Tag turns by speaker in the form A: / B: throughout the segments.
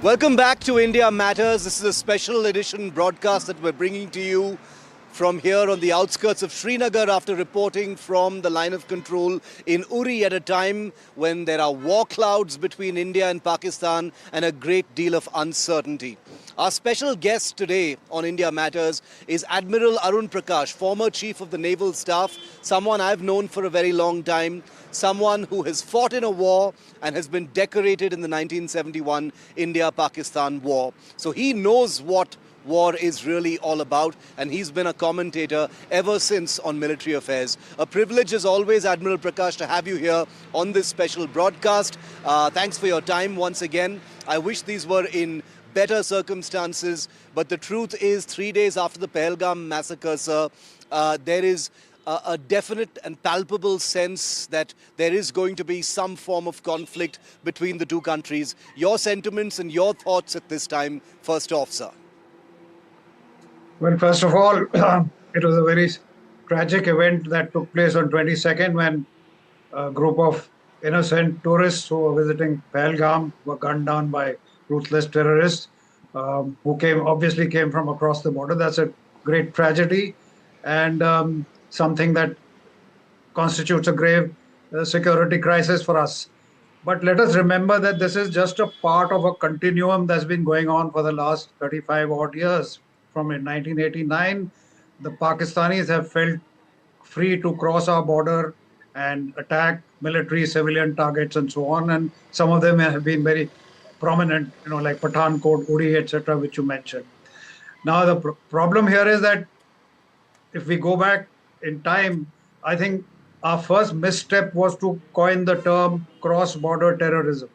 A: Welcome back to India Matters. This is a special edition broadcast that we're bringing to you from here on the outskirts of Srinagar after reporting from the line of control in Uri at a time when there are war clouds between India and Pakistan and a great deal of uncertainty. Our special guest today on India Matters is Admiral Arun Prakash, former Chief of the Naval Staff, someone I've known for a very long time, someone who has fought in a war and has been decorated in the 1971 India-Pakistan war. So he knows what war is really all about, and he's been a commentator ever since on military affairs. A privilege as always, Admiral Prakash, to have you here on this special broadcast. Thanks for your time once again. I wish these were in better circumstances, but the truth is 3 days after the Pahalgam massacre, sir, there is a definite and palpable sense that there is going to be some form of conflict between the two countries. Your sentiments and your thoughts at this time, first off, sir.
B: Well, first of all, it was a very tragic event that took place on 22nd when a group of innocent tourists who were visiting Pahalgam were gunned down by ruthless terrorists who obviously came from across the border. That's a great tragedy and something that constitutes a grave security crisis for us. But let us remember that this is just a part of a continuum that's been going on for the last 35 odd years. From 1989, the Pakistanis have felt free to cross our border and attack military, civilian targets and so on. And some of them have been very prominent, like Pathankot, Uri, etc., which you mentioned. Now, the problem here is that if we go back in time, I think our first misstep was to coin the term cross-border terrorism.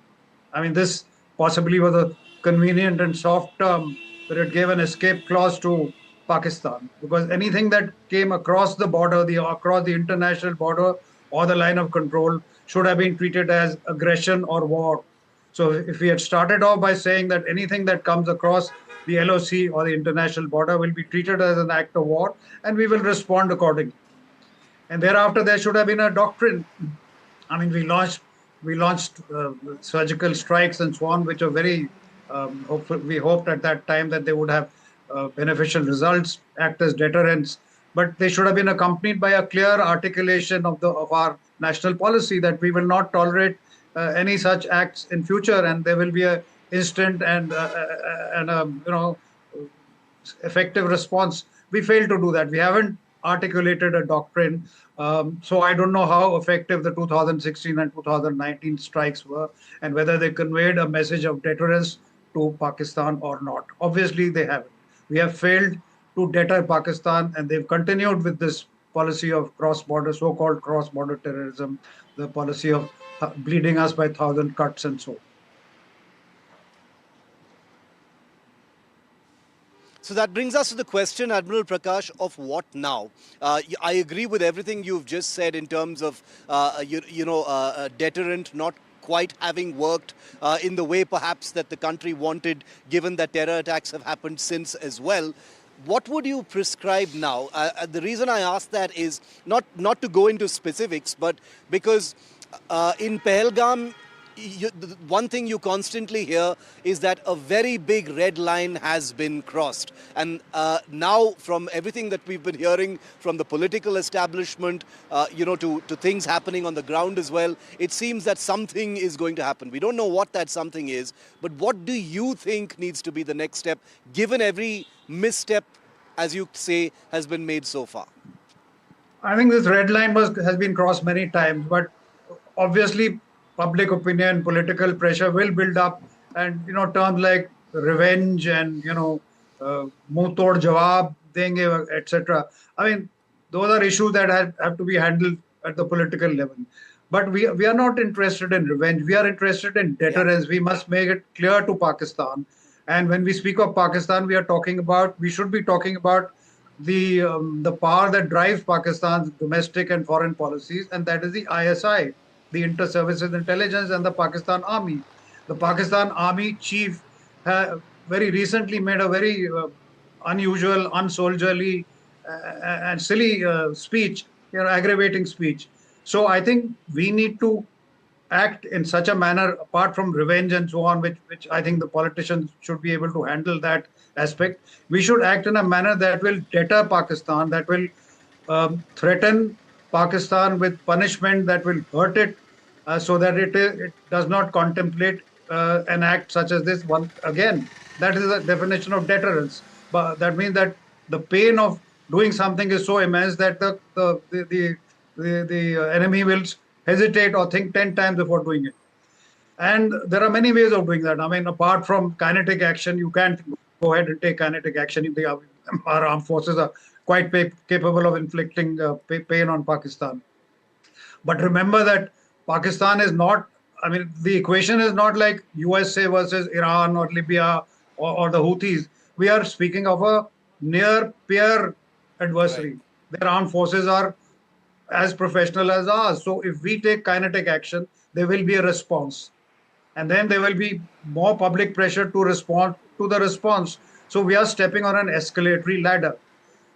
B: I mean, this possibly was a convenient and soft term, but it gave an escape clause to Pakistan, because anything that came across the border, across the international border or the line of control should have been treated as aggression or war. So if we had started off by saying that anything that comes across the LOC or the international border will be treated as an act of war, and we will respond accordingly. And thereafter, there should have been a doctrine. I mean, we launched surgical strikes and so on, which are very we hoped at that time that they would have beneficial results, act as deterrents, but they should have been accompanied by a clear articulation of our national policy that we will not tolerate any such acts in future, and there will be a instant and effective response. We failed to do that. We haven't articulated a doctrine. So I don't know how effective the 2016 and 2019 strikes were and whether they conveyed a message of deterrence to Pakistan or not. Obviously, they haven't. We have failed to deter Pakistan, and they've continued with this policy of so-called cross-border terrorism, the policy of bleeding us by 1,000 cuts and so on.
A: So that brings us to the question, Admiral Prakash, of what now? I agree with everything you've just said in terms of, a deterrent not quite having worked in the way perhaps that the country wanted, given that terror attacks have happened since as well. What would you prescribe now? The reason I ask that is not to go into specifics, but because in Pahalgam, the one thing you constantly hear is that a very big red line has been crossed. And now, from everything that we've been hearing from the political establishment, to things happening on the ground as well, it seems that something is going to happen. We don't know what that something is, but what do you think needs to be the next step, given every misstep, as you say, has been made so far?
B: I think this red line has been crossed many times, but obviously public opinion, political pressure will build up, and terms like revenge and muh tod jawab denge, etc. I mean, those are issues that have to be handled at the political level. But we are not interested in revenge. We are interested in deterrence. We must make it clear to Pakistan. And when we speak of Pakistan, we should be talking about the power that drives Pakistan's domestic and foreign policies, and that is the ISI, the Inter-Services Intelligence, and the Pakistan Army. The Pakistan Army chief very recently made a very unusual, unsoldierly, and silly speech, aggravating speech. So I think we need to act in such a manner, apart from revenge and so on, which I think the politicians should be able to handle that aspect. We should act in a manner that will deter Pakistan, that will threaten Pakistan with punishment that will hurt it, so that it does not contemplate an act such as this one again. That is the definition of deterrence. But that means that the pain of doing something is so immense that the enemy will hesitate or think 10 times before doing it. And there are many ways of doing that. I mean, apart from kinetic action, you can't go ahead and take kinetic action. Our armed forces are quite capable of inflicting pain on Pakistan. But remember that Pakistan is not, I mean, the equation is not like USA versus Iran or Libya or the Houthis. We are speaking of a near peer adversary.
A: Right.
B: Their armed forces are as professional as ours. So if we take kinetic action, there will be a response. And then there will be more public pressure to respond to the response. So we are stepping on an escalatory ladder.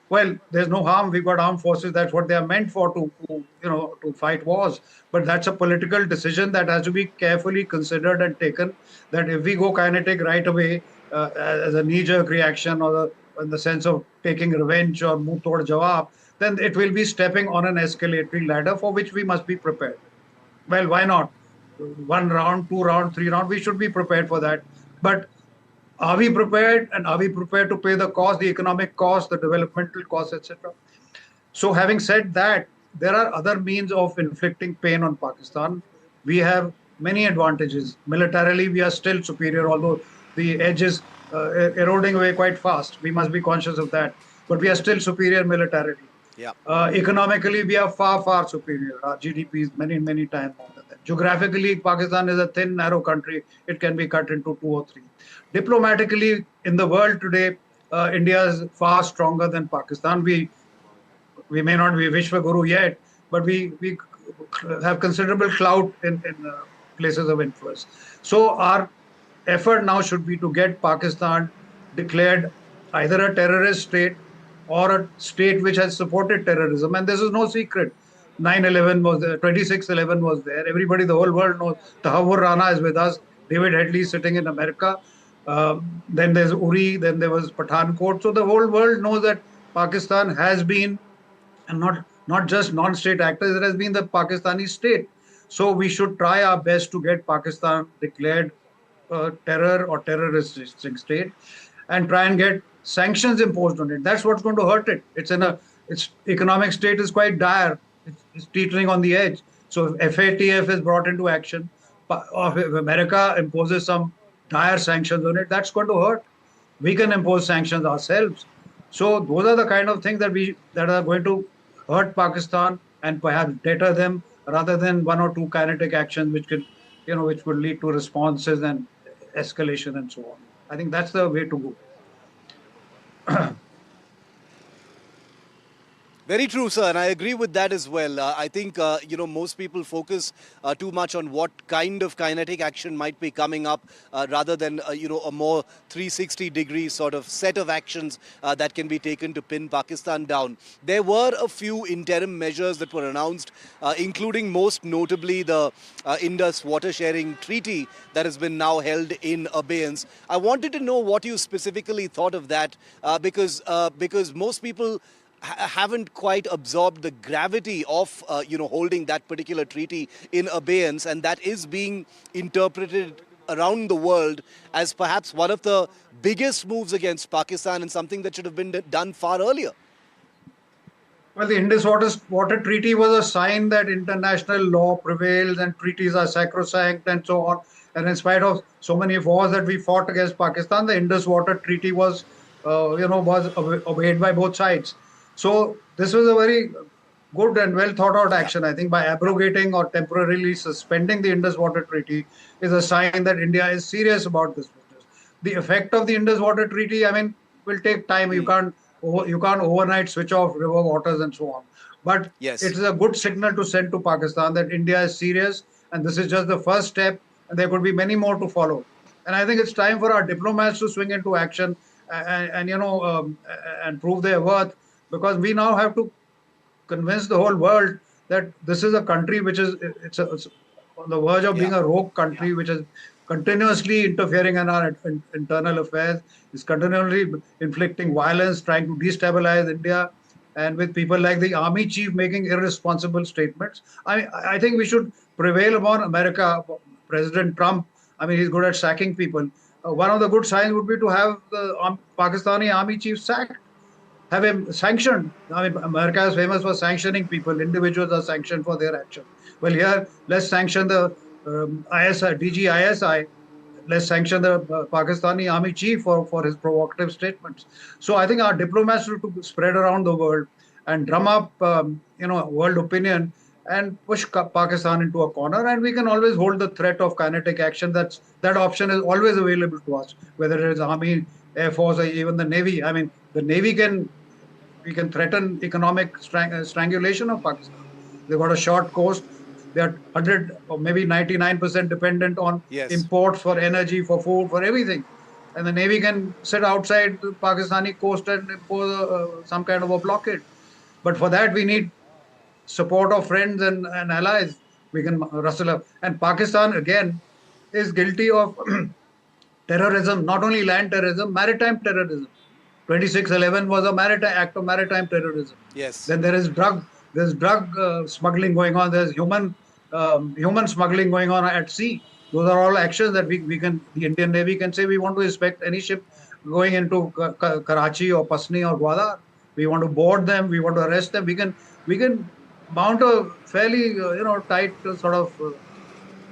B: Well, there's no harm. We've got armed forces. That's what they are meant for, to fight wars. But that's a political decision that has to be carefully considered and taken. That if we go kinetic right away as a knee-jerk reaction, or in the sense of taking revenge or muh tod jawab, then it will be stepping on an escalatory ladder for which we must be prepared. Well, why not? One round, two round, three round. We should be prepared for that. But are we prepared, and are we prepared to pay the cost, the economic cost, the developmental cost, etc.? So having said that, there are other means of inflicting pain on Pakistan. We have many advantages. Militarily, we are still superior, although the edge is eroding away quite fast. We must be conscious of that. But we are still superior militarily.
A: Yeah.
B: Economically, we are far, far superior. Our GDP is many, many times more than that. Geographically, Pakistan is a thin, narrow country. It can be cut into two or three. Diplomatically, in the world today, India is far stronger than Pakistan. We may not be Vishwa Guru yet, but we have considerable clout in places of influence. So our effort now should be to get Pakistan declared either a terrorist state or a state which has supported terrorism. And this is no secret. 9/11 was there, 26/11 was there. Everybody, the whole world knows. Tahawwur Rana is with us. David Headley is sitting in America. Then there's Uri, then there was Pathankot. So the whole world knows that Pakistan has been, and not just non-state actors, it has been the Pakistani state. So we should try our best to get Pakistan declared terror or terroristic state, and try and get sanctions imposed on it. That's what's going to hurt it. Its economic state is quite dire. It's teetering on the edge. So if FATF is brought into action, or if America imposes some dire sanctions on it, that's going to hurt. We can impose sanctions ourselves. So those are the kind of things that are going to hurt Pakistan and perhaps deter them, rather than one or two kinetic actions which would lead to responses and escalation and so on. I think that's the way to go.
A: Very true, sir, and I agree with that as well. I think, most people focus too much on what kind of kinetic action might be coming up rather than, a more 360-degree sort of set of actions that can be taken to pin Pakistan down. There were a few interim measures that were announced, including most notably the Indus Water Sharing Treaty that has been now held in abeyance. I wanted to know what you specifically thought of that because most people haven't quite absorbed the gravity of holding that particular treaty in abeyance, and that is being interpreted around the world as perhaps one of the biggest moves against Pakistan and something that should have been done far earlier.
B: Well, the Indus Water Treaty was a sign that international law prevails and treaties are sacrosanct and so on. And in spite of so many wars that we fought against Pakistan, the Indus Water Treaty was obeyed by both sides. So this was a very good and well thought out action. I think by abrogating or temporarily suspending the Indus Water Treaty is a sign that India is serious about this business. The effect of the Indus Water Treaty, will take time. You can't overnight switch off river waters and so on. But
A: yes,
B: it is a good signal to send to Pakistan that India is serious, and this is just the first step, and there could be many more to follow. And I think it's time for our diplomats to swing into action and prove their worth. Because we now have to convince the whole world that this is a country which is on the verge of being a rogue country, which is continuously interfering in our internal affairs, is continually inflicting violence, trying to destabilize India, and with people like the army chief making irresponsible statements. I think we should prevail upon America. President Trump, I mean, he's good at sacking people. One of the good signs would be to have the Pakistani army chief sacked, have him sanctioned. I mean, America is famous for sanctioning people. Individuals are sanctioned for their action. Well, here, let's sanction the ISI, DG ISI. Let's sanction the Pakistani army chief for his provocative statements. So I think our diplomats should spread around the world and drum up, world opinion and push Pakistan into a corner. And we can always hold the threat of kinetic action. That option is always available to us, whether it is army, air force, or even the navy. I mean, the navy we can threaten economic strangulation of Pakistan. They've got a short coast. They're 100 or maybe 99% dependent on imports for energy, for food, for everything. And the navy can sit outside the Pakistani coast and impose some kind of a blockade. But for that, we need support of friends and allies. We can rustle up. And Pakistan, again, is guilty of terrorism, not only land terrorism, maritime terrorism. 2611 was a maritime act of maritime terrorism.
A: Yes.
B: Then there's drug smuggling going on. There's human smuggling going on at sea. Those are all actions that the Indian Navy can say we want to inspect any ship going into Karachi or Pasni or Gwadar. We want to board them. We want to arrest them. We can mount a fairly tight sort of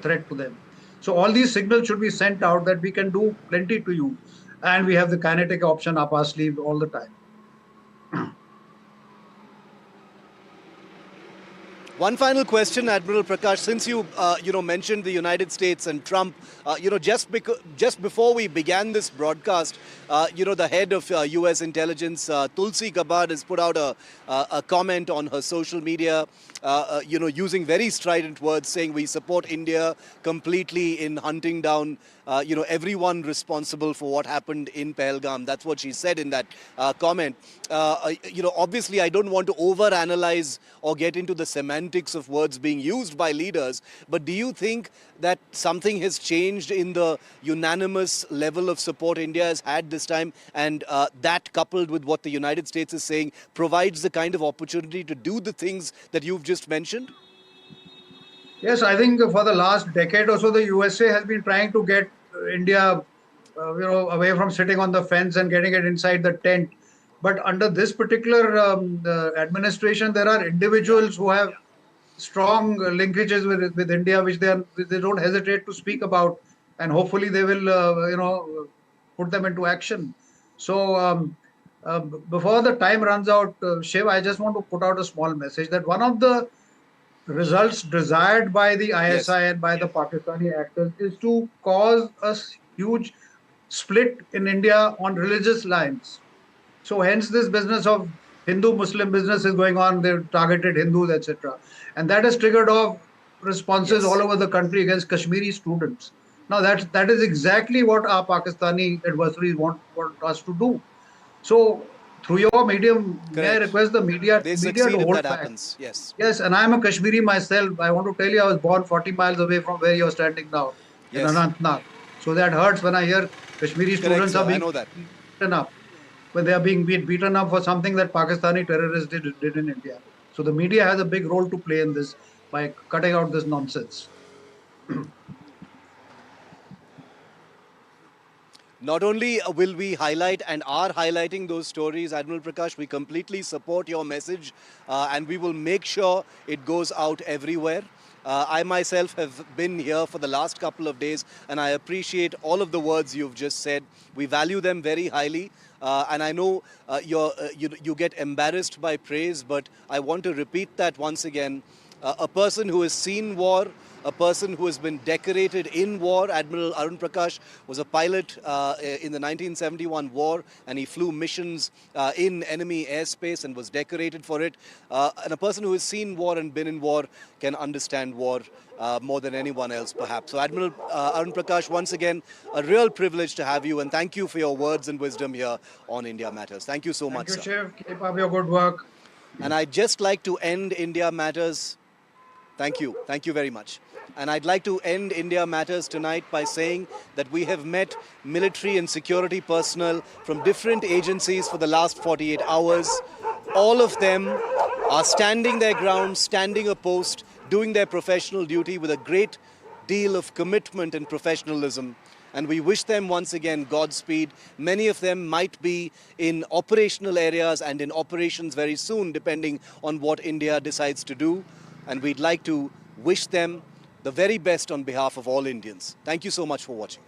B: threat to them. So all these signals should be sent out that we can do plenty to you, and we have the kinetic option up our sleeve all the time.
A: One final question, Admiral Prakash. Since you mentioned the United States and Trump, just before we began this broadcast, the head of U.S. intelligence, Tulsi Gabbard, has put out a comment on her social media, using very strident words, saying we support India completely in hunting down everyone responsible for what happened in Pahalgam. That's what she said in that comment. Obviously, I don't want to overanalyze or get into the semantics of words being used by leaders, but do you think that something has changed in the unanimous level of support India has had this time, and that coupled with what the United States is saying provides the kind of opportunity to do the things that you've just mentioned?
B: Yes, I think for the last decade or so, the USA has been trying to get India, away from sitting on the fence and getting it inside the tent. But under this particular administration, there are individuals who have strong linkages with India, which they don't hesitate to speak about, and hopefully they will, put them into action. So before the time runs out, Shiv, I just want to put out a small message that one of the results desired by the ISI and by the Pakistani actors is to cause a huge split in India on religious lines. So hence this business of Hindu-Muslim business is going on. They've targeted Hindus, etc. And that has triggered off responses all over the country against Kashmiri students. Now that is exactly what our Pakistani adversaries want us to do. So through your medium, may I request the media
A: to
B: hold
A: that
B: back.
A: Happens.
B: Yes, and I am a Kashmiri myself. I want to tell you, I was born 40 miles away from where you are standing now, in Anantnag. So that hurts when I hear Kashmiri students are being beaten up. When they are being beaten up for something that Pakistani terrorists did in India. So the media has a big role to play in this by cutting out this nonsense.
A: Not only will we highlight and are highlighting those stories, Admiral Prakash, we completely support your message and we will make sure it goes out everywhere. I myself have been here for the last couple of days and I appreciate all of the words you've just said. We value them very highly. And I know you get embarrassed by praise, but I want to repeat that once again. A person who has seen war, a person who has been decorated in war. Admiral Arun Prakash was a pilot in the 1971 war, and he flew missions in enemy airspace and was decorated for it. And a person who has seen war and been in war can understand war more than anyone else, perhaps. So, Admiral Arun Prakash, once again, a real privilege to have you, and thank you for your words and wisdom here on India Matters. Thank you so much, sir.
B: Thank you, Shiv. Keep up your good work.
A: And I'd just like to end India Matters. Thank you. Thank you very much. And I'd like to end India Matters tonight by saying that we have met military and security personnel from different agencies for the last 48 hours. All of them are standing their ground, standing a post, doing their professional duty with a great deal of commitment and professionalism. And we wish them once again Godspeed. Many of them might be in operational areas and in operations very soon, depending on what India decides to do. And we'd like to wish them the very best on behalf of all Indians. Thank you so much for watching.